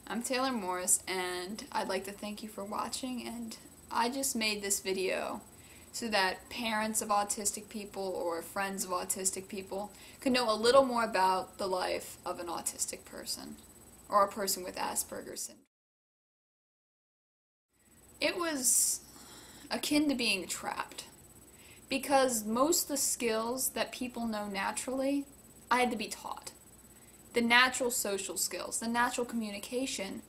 I'm Taylor Morris, and I'd like to thank you for watching. And I just made this video so that parents of autistic people or friends of autistic people could know a little more about the life of an autistic person or a person with Asperger's syndrome. It was akin to being trapped, because most of the skills that people know naturally, I had to be taught. The natural social skills, the natural communication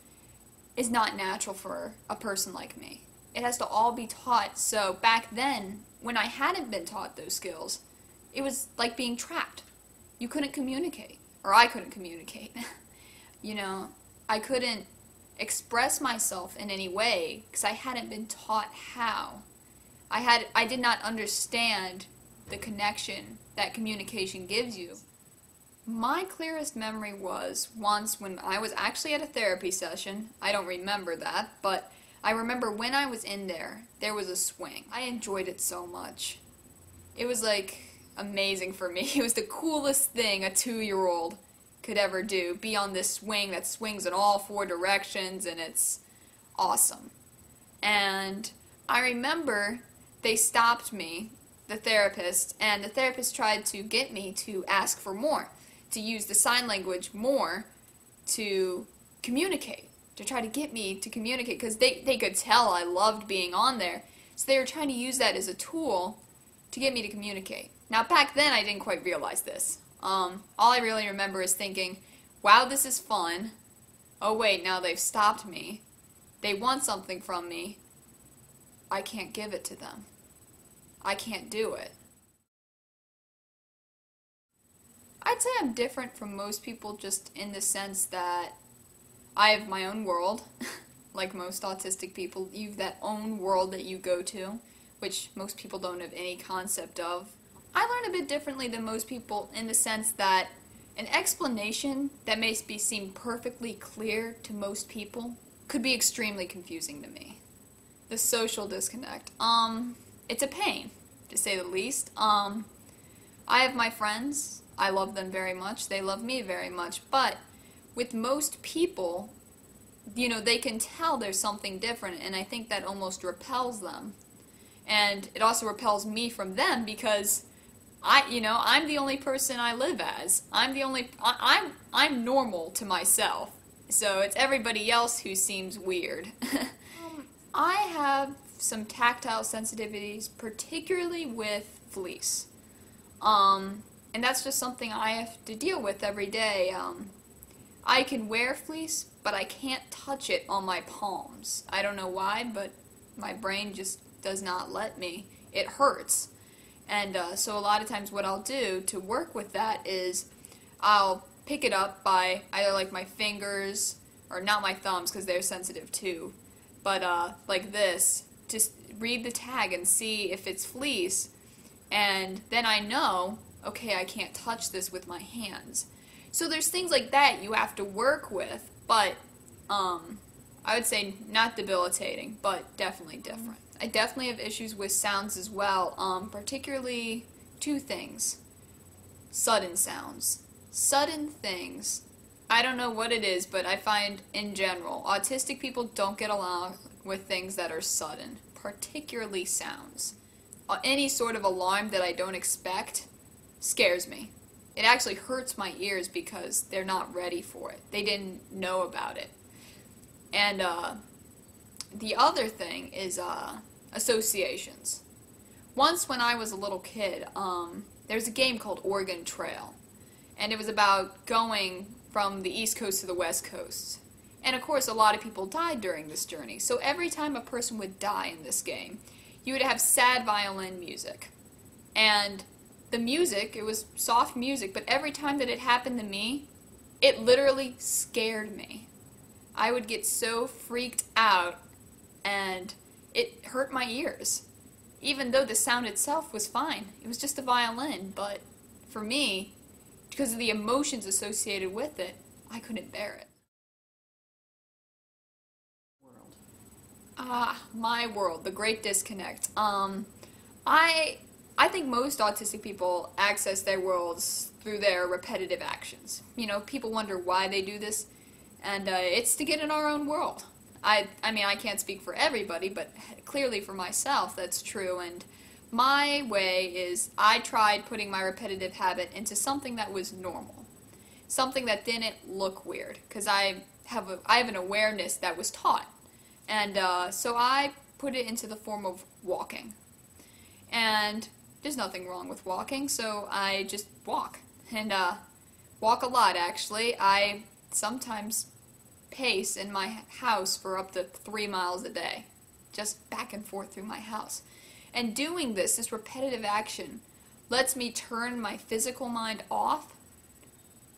is not natural for a person like me. It has to all be taught. So back then, when I hadn't been taught those skills, it was like being trapped. You couldn't communicate, or I couldn't communicate. I couldn't express myself in any way because I hadn't been taught how. I did not understand the connection that communication gives you. My clearest memory was once when I was actually at a therapy session. I don't remember that, but I remember when I was in there, there was a swing. I enjoyed it so much. It was like amazing for me. It was the coolest thing a 2-year-old could ever do. Be on this swing that swings in all 4 directions, and it's awesome. And I remember they stopped me, the therapist, and the therapist tried to get me to ask for more, to use the sign language more to communicate, to try to get me to communicate, because they could tell I loved being on there, so they were trying to use that as a tool to get me to communicate. Now back then I didn't quite realize this. All I really remember is thinking, wow, this is fun. Oh wait, now they've stopped me. They want something from me. I can't give it to them. I can't do it. I'd say I'm different from most people just in the sense that I have my own world. Like most autistic people, you have that own world that you go to, which most people don't have any concept of. I learn a bit differently than most people in the sense that an explanation that may seem perfectly clear to most people could be extremely confusing to me. The social disconnect. It's a pain, to say the least. I have my friends. I love them very much. They love me very much. But with most people, they can tell there's something different, and I think that almost repels them. And it also repels me from them because I'm the only person I live as. I'm normal to myself. So it's everybody else who seems weird. I have some tactile sensitivities, particularly with fleece. And that's just something I have to deal with every day. I can wear fleece, but I can't touch it on my palms. I don't know why, but my brain just does not let me. It hurts. And so a lot of times what I'll do to work with that is I'll pick it up by either like my fingers, or not my thumbs because they're sensitive too, but like this, just read the tag and see if it's fleece, and then I know, okay, I can't touch this with my hands. So there's things like that you have to work with, but I would say not debilitating, but definitely different. I definitely have issues with sounds as well, particularly 2 things. Sudden sounds. Sudden things. I don't know what it is, but I find in general, autistic people don't get along with things that are sudden, particularly sounds. Any sort of alarm that I don't expect scares me. It actually hurts my ears because they're not ready for it. They didn't know about it. And the other thing is associations. Once when I was a little kid, there's a game called Oregon Trail, and it was about going from the East Coast to the West Coast. And of course a lot of people died during this journey, so every time a person would die in this game, you would have sad violin music. And the music, it was soft music, but every time that it happened to me, it literally scared me. I would get so freaked out, and it hurt my ears. Even though the sound itself was fine. It was just a violin, but for me, because of the emotions associated with it, I couldn't bear it. My world, the great disconnect. I think most autistic people access their worlds through their repetitive actions. People wonder why they do this, And it's to get in our own world. I mean, I can't speak for everybody, but clearly for myself, that's true. And my way is I tried putting my repetitive habit into something that was normal. Something that didn't look weird. Because I have an awareness that was taught. And so I put it into the form of walking. And there's nothing wrong with walking, so I just walk. And walk a lot, actually. I sometimes pace in my house for up to 3 miles a day, just back and forth through my house. And doing this repetitive action, lets me turn my physical mind off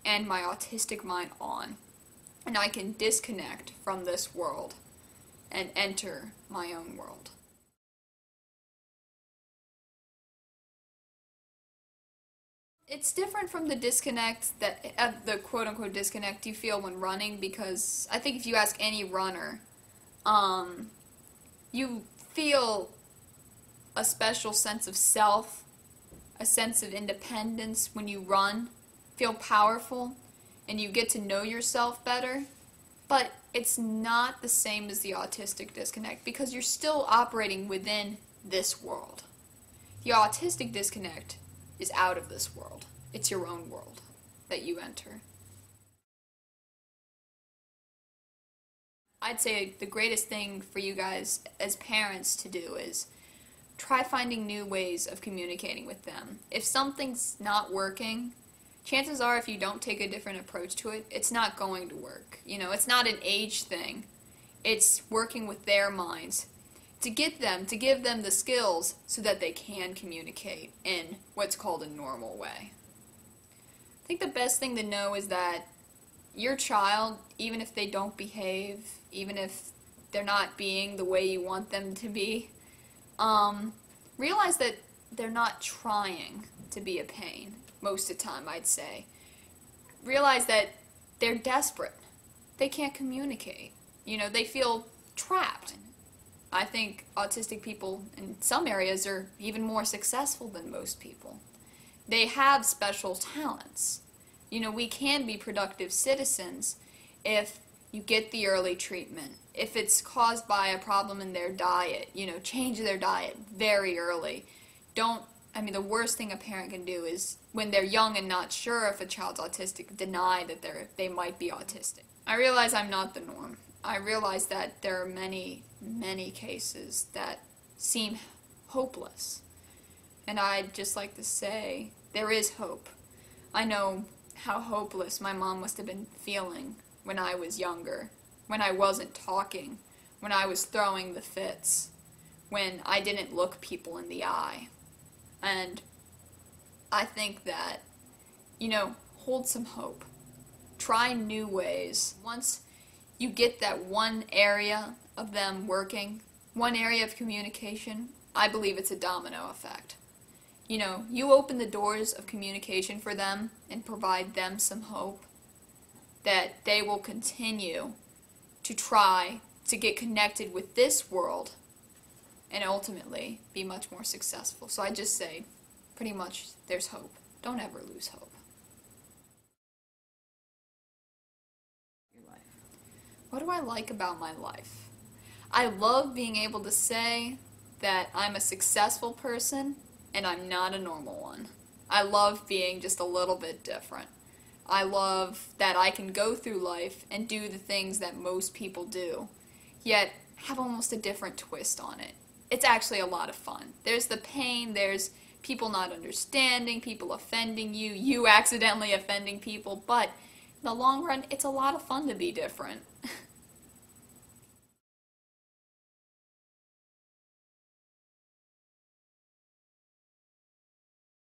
and my autistic mind on. And I can disconnect from this world and enter my own world. It's different from the disconnect that, the quote-unquote disconnect you feel when running, because I think if you ask any runner, you feel a special sense of self, a sense of independence when you run, feel powerful, and you get to know yourself better, but it's not the same as the autistic disconnect, because you're still operating within this world. The autistic disconnect is out of this world. It's your own world that you enter. I'd say the greatest thing for you guys as parents to do is try finding new ways of communicating with them. If something's not working, chances are if you don't take a different approach to it, it's not going to work. You know, it's not an age thing. It's working with their minds to give them the skills so that they can communicate in what's called a normal way. I think the best thing to know is that your child, even if they don't behave, even if they're not being the way you want them to be, realize that they're not trying to be a pain most of the time, I'd say. Realize that they're desperate. They can't communicate. You know, they feel trapped. I think autistic people in some areas are even more successful than most people. They have special talents. You know, we can be productive citizens if you get the early treatment. If it's caused by a problem in their diet, you know, change their diet very early. The worst thing a parent can do is, when they're young and not sure if a child's autistic, deny that they might be autistic. I realize I'm not the norm. I realize that there are many, many cases that seem hopeless. And I'd just like to say, there is hope. I know how hopeless my mom must have been feeling when I was younger, when I wasn't talking, when I was throwing the fits, when I didn't look people in the eye. And I think that, you know, hold some hope. Try new ways. Once you get that one area of them working, one area of communication, I believe it's a domino effect. You know, you open the doors of communication for them and provide them some hope, that they will continue to try to get connected with this world and ultimately be much more successful. So I just say, pretty much, there's hope. Don't ever lose hope. What do I like about my life? I love being able to say that I'm a successful person and I'm not a normal one. I love being just a little bit different. I love that I can go through life and do the things that most people do, yet have almost a different twist on it. It's actually a lot of fun. There's the pain, there's people not understanding, people offending you, you accidentally offending people, but in the long run, it's a lot of fun to be different.